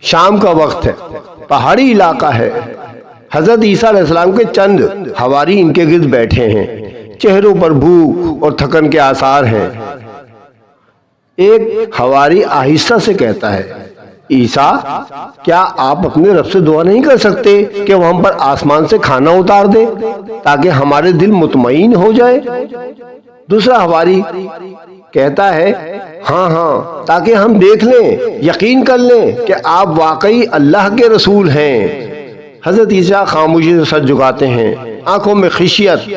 شام کا وقت ہے، پہاڑی علاقہ ہے۔ حضرت عیسیٰ علیہ السلام کے چند حواری ان کے گرد بیٹھے ہیں، چہروں پر بھوک اور تھکن کے آثار ہیں۔ ایک حواری آہستہ سے کہتا ہے، عیسیٰ، کیا آپ اپنے رب سے دعا نہیں کر سکتے کہ وہ ہم پر آسمان سے کھانا اتار دے تاکہ ہمارے دل مطمئن ہو جائے؟ دوسرا حواری کہتا ہے، ہاں ہاں، تاکہ ہم دیکھ لیں، یقین کر لیں کہ آپ واقعی اللہ کے رسول ہیں۔ حضرت عیسیٰ خاموشی سے سر جھکاتے ہیں، آنکھوں میں خشیت،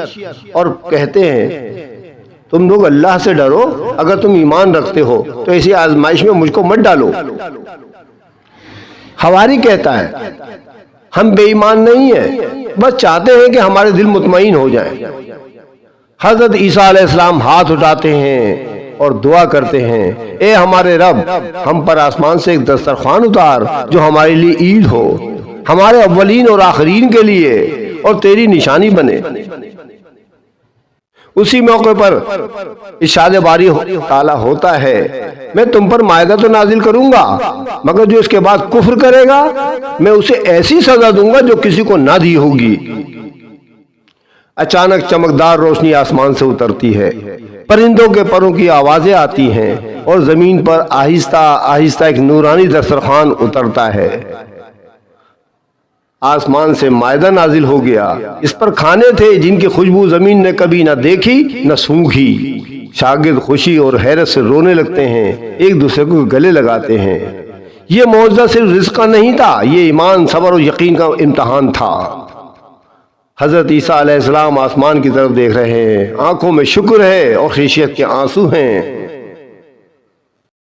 اور کہتے ہیں، تم لوگ اللہ سے ڈرو، اگر تم ایمان رکھتے ہو تو ایسی آزمائش میں مجھ کو مت ڈالو۔ حواری کہتا ہے، ہم بے ایمان نہیں ہیں، بس چاہتے ہیں کہ ہمارے دل مطمئن ہو جائیں۔ حضرت عیسیٰ علیہ السلام ہاتھ اٹھاتے ہیں اور دعا کرتے ہیں، اے ہمارے رب، ہم پر آسمان سے ایک دسترخوان اتار جو ہمارے لیے عید ہو، ہمارے اولین اور آخرین کے لیے، اور تیری نشانی بنے۔ اسی موقع پر ارشاد باری تعالیٰ ہوتا ہے، میں تم پر مائدہ تو نازل کروں گا، مگر جو اس کے بعد کفر کرے گا میں اسے ایسی سزا دوں گا جو کسی کو نہ دی ہوگی۔ اچانک چمکدار روشنی آسمان سے اترتی ہے، پرندوں کے پروں کی آوازیں آتی ہیں، اور زمین پر آہستہ آہستہ ایک نورانی دسترخوان اترتا ہے۔ آسمان سے مائدہ نازل ہو گیا، اس پر کھانے تھے جن کی خوشبو زمین نے کبھی نہ دیکھی نہ سونگھی۔ شاگرد خوشی اور حیرت سے رونے لگتے ہیں، ایک دوسرے کو گلے لگاتے ہیں۔ یہ معجزہ صرف رزق کا نہیں تھا، یہ ایمان، صبر اور یقین کا امتحان تھا۔ حضرت عیسیٰ علیہ السلام آسمان کی طرف دیکھ رہے ہیں، آنکھوں میں شکر ہے اور خشیت کے آنسو ہیں۔